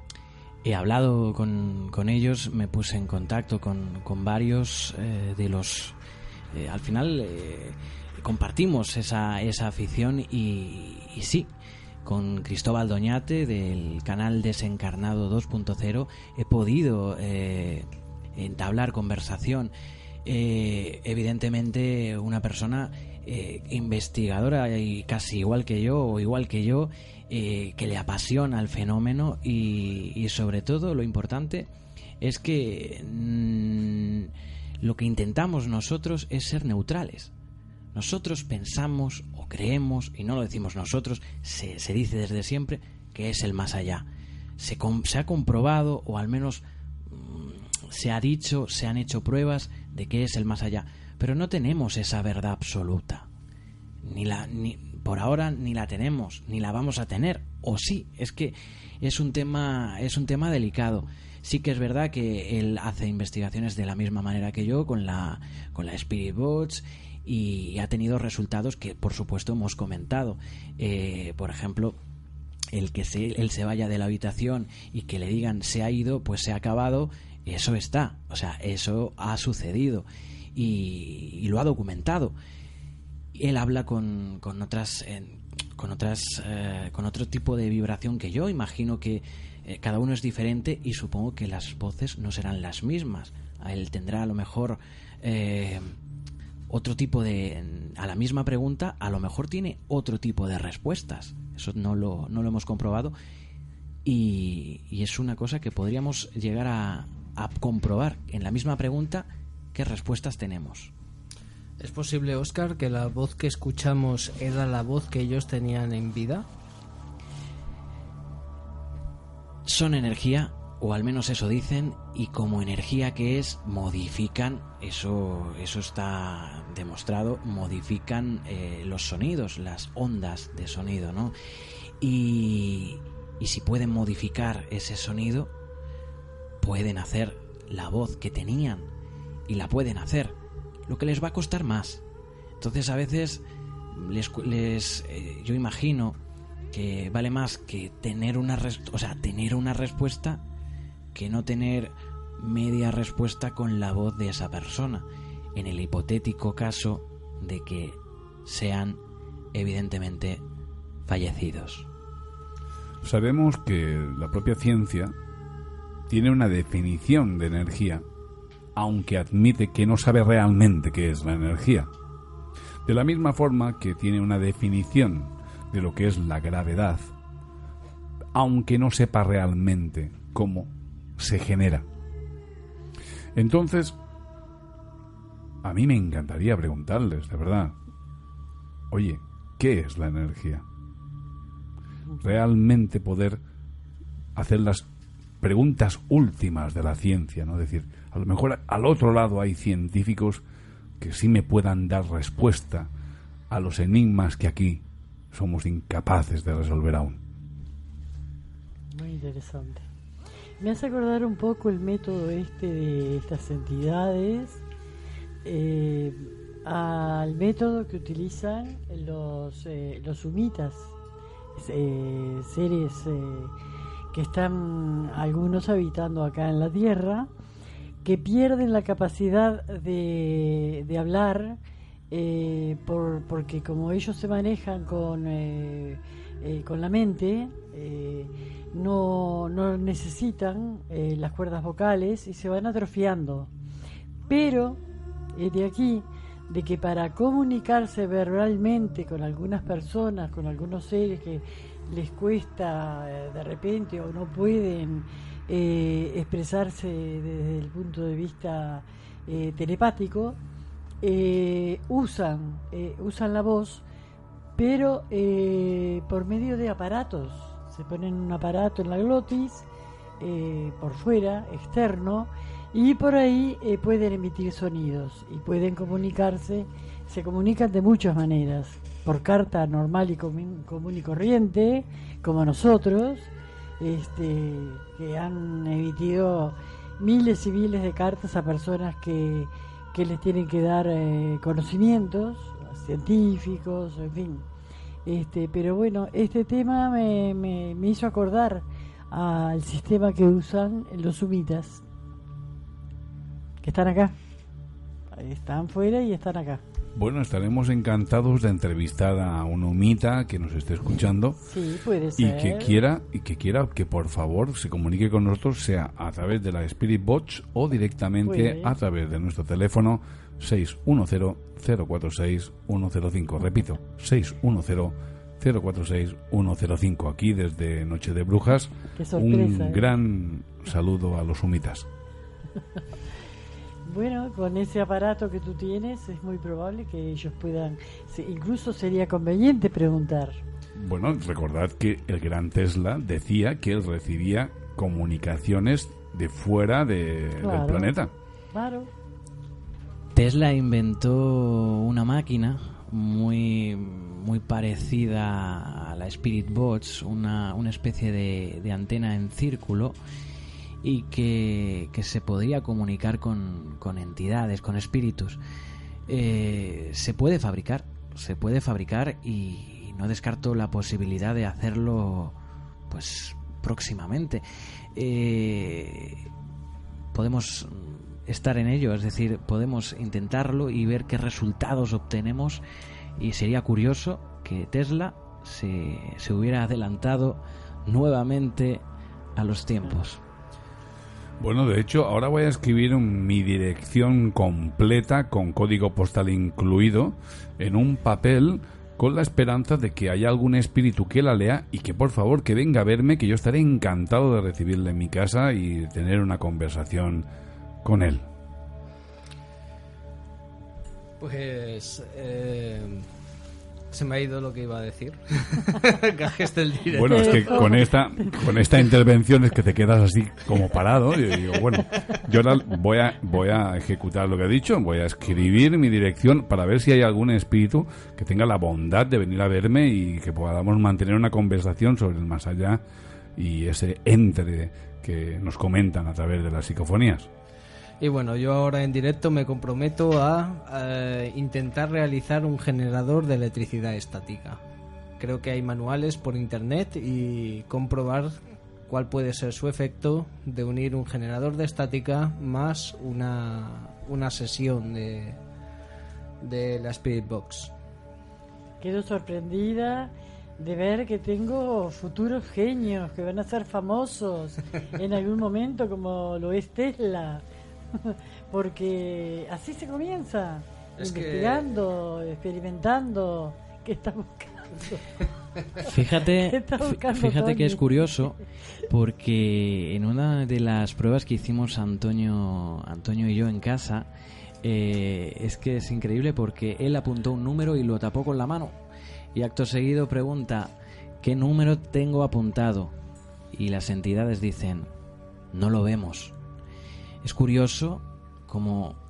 He hablado con ellos, me puse en contacto con varios de los... al final compartimos esa afición y sí, con Cristóbal Doñate del canal Desencarnado 2.0 he podido entablar conversación. Evidentemente una persona investigadora y casi igual que yo o igual que yo, que le apasiona el fenómeno y sobre todo lo importante es que lo que intentamos nosotros es ser neutrales. Nosotros pensamos o creemos, y no lo decimos nosotros, se dice desde siempre, que es el más allá. Se ha comprobado, o al menos se ha dicho, se han hecho pruebas de que es el más allá. Pero no tenemos esa verdad absoluta. Por ahora ni la tenemos, ni la vamos a tener. O sí, es que es un tema delicado. Sí que es verdad que él hace investigaciones de la misma manera que yo con la Spirit Box y ha tenido resultados que por supuesto hemos comentado. Por ejemplo, el que él se vaya de la habitación y que le digan se ha ido, pues se ha acabado, eso está, o sea, eso ha sucedido y lo ha documentado. Él habla con otro tipo de vibración que yo imagino que cada uno es diferente y supongo que las voces no serán las mismas. Él tendrá a lo mejor otro tipo a la misma pregunta, a lo mejor tiene otro tipo de respuestas. Eso no lo hemos comprobado y es una cosa que podríamos llegar a comprobar en la misma pregunta qué respuestas tenemos. ¿Es posible, Óscar, que la voz que escuchamos era la voz que ellos tenían en vida? Son energía, o al menos eso dicen, y como energía que es, modifican, eso está demostrado, modifican los sonidos, las ondas de sonido, ¿no? Y si pueden modificar ese sonido, pueden hacer la voz que tenían, y la pueden hacer, lo que les va a costar más. Entonces a veces yo imagino que vale más que tener una respuesta que no tener media respuesta con la voz de esa persona, en el hipotético caso de que sean evidentemente fallecidos. Sabemos que la propia ciencia tiene una definición de energía, aunque admite que no sabe realmente qué es la energía. De la misma forma que tiene una definición de lo que es la gravedad, aunque no sepa realmente cómo se genera. Entonces, a mí me encantaría preguntarles, de verdad, oye, ¿qué es la energía? Realmente poder hacer las preguntas últimas de la ciencia, ¿no? Es decir, a lo mejor al otro lado hay científicos que sí me puedan dar respuesta a los enigmas que aquí somos incapaces de resolver aún. Muy interesante. Me hace acordar un poco el método de estas entidades al método que utilizan los sumitas, seres que están algunos habitando acá en la Tierra, que pierden la capacidad de hablar porque como ellos se manejan con la mente, no necesitan las cuerdas vocales y se van atrofiando. Pero de aquí, de que para comunicarse verbalmente con algunas personas, con algunos seres que les cuesta de repente o no pueden expresarse desde el punto de vista telepático, usan la voz, pero por medio de aparatos. Se ponen un aparato en la glotis, por fuera, externo, y por ahí pueden emitir sonidos y pueden comunicarse. Se comunican de muchas maneras, por carta normal y común y corriente, como nosotros, que han emitido miles y miles de cartas a personas que les tienen que dar conocimientos científicos, en fin. Pero bueno, este tema me hizo acordar al sistema que usan los sumitas, que están acá. Están fuera y están acá. Bueno, estaremos encantados de entrevistar a un humita que nos esté escuchando. Sí, puede ser. Y que quiera que por favor se comunique con nosotros, sea a través de la Spirit Box o directamente a través de nuestro teléfono 610-046-105. Repito, 610-046-105. Aquí desde Noche de Brujas. Qué sorpresa, un gran saludo a los humitas. Bueno, con ese aparato que tú tienes es muy probable que ellos puedan, incluso sería conveniente preguntar. Bueno, recordad que el gran Tesla decía que él recibía comunicaciones de fuera del planeta. Claro. Tesla inventó una máquina muy parecida a la Spirit Box, una especie de antena en círculo, y que se podía comunicar con entidades, con espíritus. Se puede fabricar y no descarto la posibilidad de hacerlo pues próximamente. Podemos estar en ello, es decir, podemos intentarlo y ver qué resultados obtenemos, y sería curioso que Tesla se hubiera adelantado nuevamente a los tiempos. Bueno, de hecho, ahora voy a escribir mi dirección completa con código postal incluido en un papel, con la esperanza de que haya algún espíritu que la lea y que por favor que venga a verme, que yo estaré encantado de recibirle en mi casa y tener una conversación con él. Pues se me ha ido lo que iba a decir. Gajes del directo. Bueno, es que con esta intervención es que te quedas así como parado. Y digo, bueno, yo ahora voy a ejecutar lo que he dicho, voy a escribir mi dirección para ver si hay algún espíritu que tenga la bondad de venir a verme y que podamos mantener una conversación sobre el más allá y ese ente que nos comentan a través de las psicofonías. Y bueno, yo ahora en directo me comprometo a intentar realizar un generador de electricidad estática. Creo que hay manuales por internet y comprobar cuál puede ser su efecto de unir un generador de estática más una sesión de la Spirit Box. Quedo sorprendida de ver que tengo futuros genios que van a ser famosos en algún momento, como lo es Tesla. Porque así se comienza, investigando, experimentando. ¿Qué está buscando? Fíjate que es curioso, porque en una de las pruebas que hicimos Antonio y yo en casa, es que es increíble, porque él apuntó un número y lo tapó con la mano, y acto seguido pregunta: ¿qué número tengo apuntado? Y las entidades dicen: no lo vemos. Es curioso, como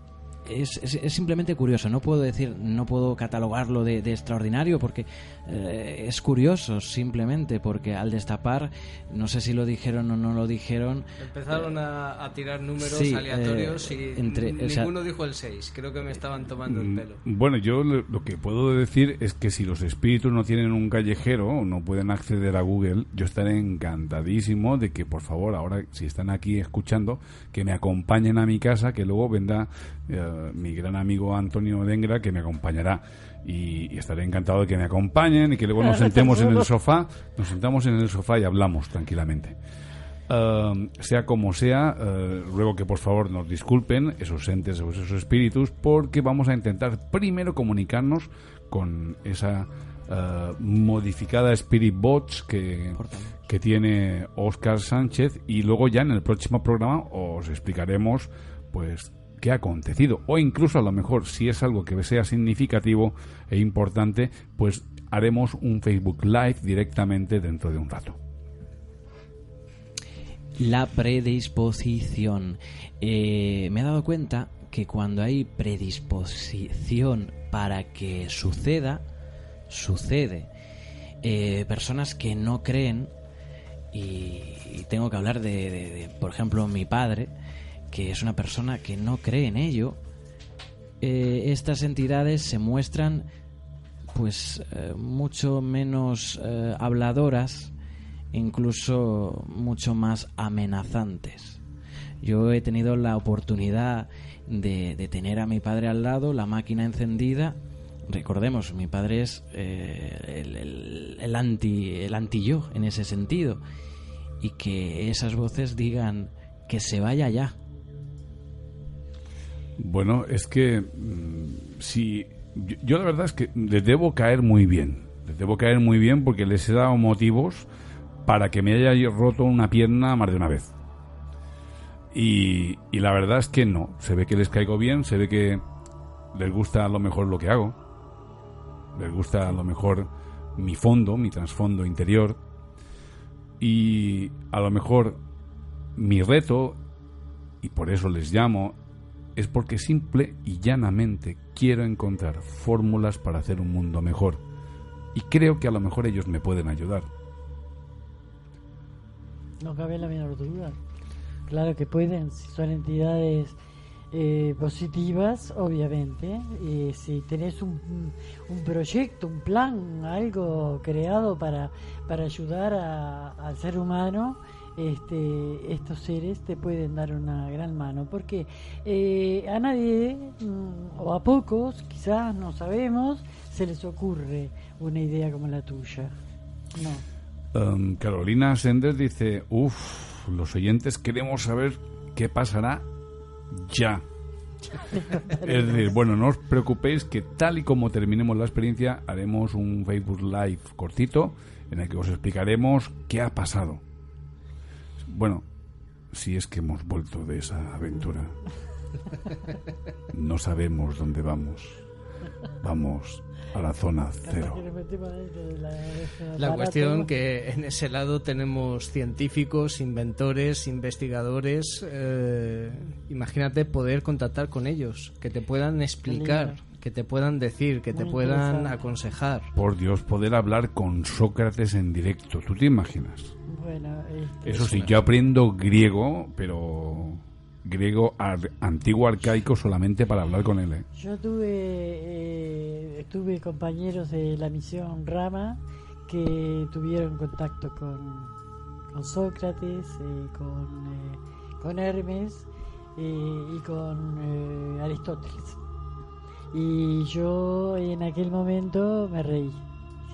es simplemente curioso. No puedo decir, no puedo catalogarlo de extraordinario, porque es curioso simplemente, porque al destapar, no sé si lo dijeron o no lo dijeron, empezaron a tirar números aleatorios y ninguno dijo el 6. Creo que me estaban tomando el pelo. Bueno, yo lo que puedo decir es que si los espíritus no tienen un callejero o no pueden acceder a Google, yo estaré encantadísimo de que por favor, ahora si están aquí escuchando, que me acompañen a mi casa, que luego vendrá mi gran amigo Antonio Dengra, que me acompañará, y estaré encantado de que me acompañen y que luego nos sentemos en el sofá, y hablamos tranquilamente. Sea como sea, ruego que por favor nos disculpen esos entes o esos espíritus, porque vamos a intentar primero comunicarnos con esa modificada Spirit Box que tiene Óscar Sánchez, y luego ya en el próximo programa os explicaremos pues qué ha acontecido, o incluso a lo mejor, si es algo que sea significativo e importante, pues haremos un Facebook Live directamente dentro de un rato. La predisposición. Me he dado cuenta que cuando hay predisposición para que suceda, sucede. Personas que no creen, y tengo que hablar de por ejemplo, mi padre, que es una persona que no cree en ello. Estas entidades se muestran pues mucho menos habladoras incluso mucho más amenazantes. Yo he tenido la oportunidad de tener a mi padre al lado, la máquina encendida. Recordemos, mi padre es el anti-yo en ese sentido, y que esas voces digan que se vaya ya. Bueno, es que si yo la verdad es que les debo caer muy bien. Les debo caer muy bien porque les he dado motivos para que me haya roto una pierna más de una vez. Y la verdad es que no. Se ve que les caigo bien, se ve que les gusta a lo mejor lo que hago. Les gusta a lo mejor mi fondo, mi trasfondo interior. Y a lo mejor mi reto, y por eso les llamo, es porque simple y llanamente quiero encontrar fórmulas para hacer un mundo mejor. Y creo que a lo mejor ellos me pueden ayudar. No cabe la menor duda. Claro que pueden, si son entidades positivas, obviamente. Si tenés un proyecto, un plan, algo creado para ayudar al ser humano, estos seres te pueden dar una gran mano, porque a nadie, o a pocos, quizás no sabemos, se les ocurre una idea como la tuya. No. Carolina Senders dice: los oyentes queremos saber qué pasará ya. Es decir, bueno, no os preocupéis, que tal y como terminemos la experiencia haremos un Facebook Live cortito en el que os explicaremos qué ha pasado. Bueno, si es que hemos vuelto de esa aventura. No sabemos dónde vamos. Vamos a la zona cero. La cuestión que en ese lado tenemos científicos, inventores, investigadores. Imagínate poder contactar con ellos, que te puedan explicar, que te puedan decir, que te puedan aconsejar. Por Dios, poder hablar con Sócrates en directo, ¿tú te imaginas? Bueno, eso sí, yo aprendo griego, pero griego antiguo arcaico solamente para hablar con él. Yo tuve compañeros de la misión Rama que tuvieron contacto con Sócrates, con Hermes y con Aristóteles. Y yo en aquel momento me reí.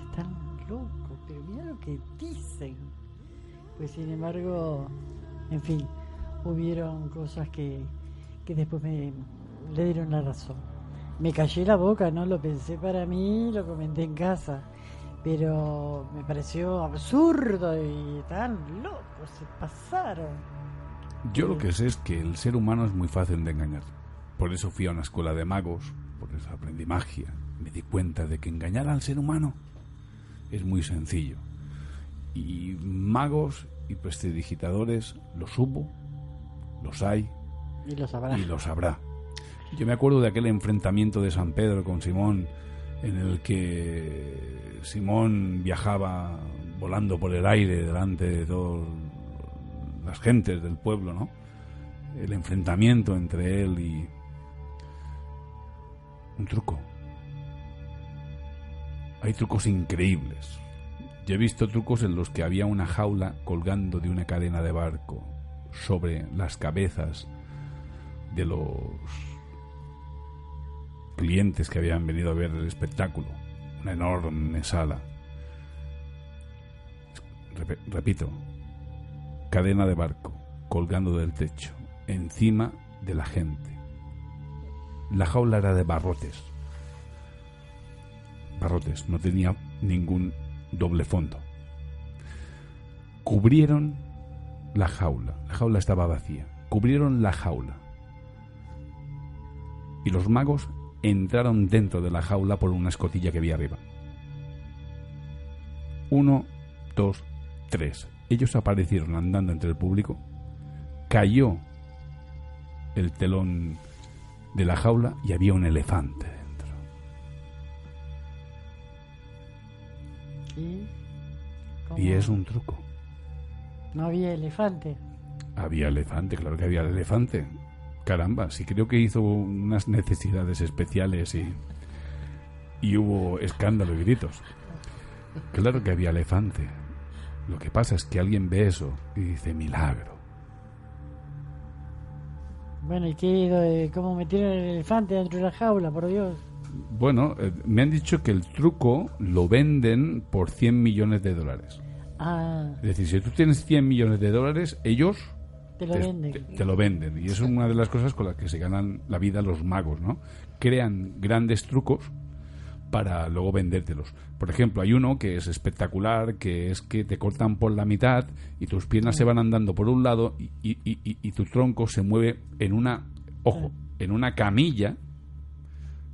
Están locos, pero mira lo que dicen. Pues sin embargo, en fin, hubieron cosas que después le dieron la razón. Me callé la boca, no lo pensé para mí, lo comenté en casa, pero me pareció absurdo y tan locos, se pasaron. Yo lo que sé es que el ser humano es muy fácil de engañar. Por eso fui a una escuela de magos, por eso aprendí magia. Me di cuenta de que engañar al ser humano es muy sencillo. Y magos y prestidigitadores los hubo, los hay y los habrá. Yo me acuerdo de aquel enfrentamiento de San Pedro con Simón, en el que Simón viajaba volando por el aire delante de todas las gentes del pueblo, ¿no? El enfrentamiento entre él y un truco. Hay trucos increíbles. Yo he visto trucos en los que había una jaula colgando de una cadena de barco sobre las cabezas de los clientes que habían venido a ver el espectáculo. Una enorme sala. Repito, cadena de barco colgando del techo encima de la gente. La jaula era de barrotes, no tenía ningún doble fondo. Cubrieron la jaula estaba vacía, cubrieron la jaula y los magos entraron dentro de la jaula por una escotilla que había arriba. 1, 2, 3. Ellos aparecieron andando entre el público, cayó el telón de la jaula y había un elefante dentro. Y es un truco. ¿No había elefante? Había elefante, claro que había elefante. Caramba, sí, creo que hizo unas necesidades especiales y hubo escándalo y gritos. Claro que había elefante. Lo que pasa es que alguien ve eso y dice milagro. Bueno, ¿y qué? ¿Cómo metieron el elefante dentro de la jaula, por Dios? Bueno, me han dicho que el truco lo venden por 100 millones de dólares. Ah, Es decir, si tú tienes 100 millones de dólares, ellos te lo venden. te lo venden. Y eso es una de las cosas con las que se ganan la vida los magos, ¿no? Crean grandes trucos para luego vendértelos. Por ejemplo, hay uno que es espectacular, que es que te cortan por la mitad y tus piernas se van andando por un lado y tu tronco se mueve en una, ojo, en una camilla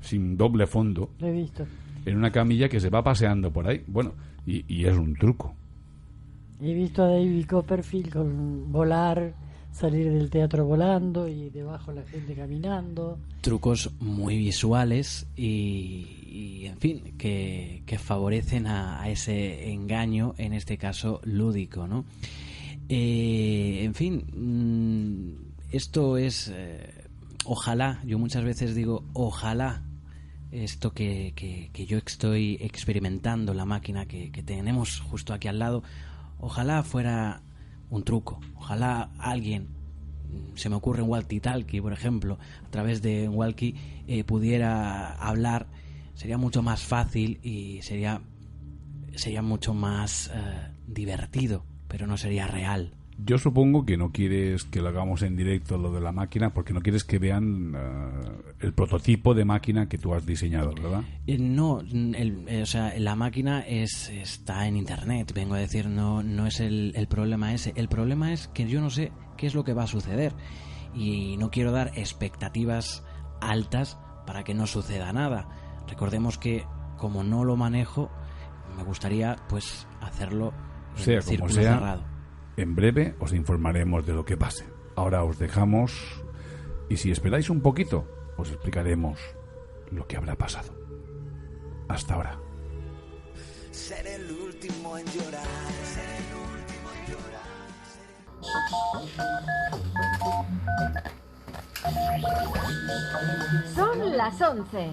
sin doble fondo, Lo he visto. en una camilla que se va paseando por ahí. Bueno, y es un truco. He visto a David Copperfield con volar, salir del teatro volando y debajo la gente caminando. Trucos muy visuales y en fin, que favorecen a ese engaño, en este caso lúdico, ¿no? En fin, esto es... ojalá, yo muchas veces digo, ojalá esto que yo estoy experimentando, la máquina que tenemos justo aquí al lado, ojalá fuera un truco, ojalá alguien, se me ocurre un walkie-talkie, por ejemplo, a través de un walkie pudiera hablar, sería mucho más fácil y sería mucho más divertido, pero no sería real. Yo supongo que no quieres que lo hagamos en directo lo de la máquina porque no quieres que vean el prototipo de máquina que tú has diseñado, ¿verdad? No, o sea, la máquina está en internet, vengo a decir, no es el problema ese. El problema es que yo no sé qué es lo que va a suceder y no quiero dar expectativas altas para que no suceda nada. Recordemos que como no lo manejo, me gustaría pues hacerlo en Sea como círculo sea, cerrado. En breve os informaremos de lo que pase. Ahora os dejamos y si esperáis un poquito, os explicaremos lo que habrá pasado. Hasta ahora. Ser el último en llorar, ser el último en llorar. Son las 11.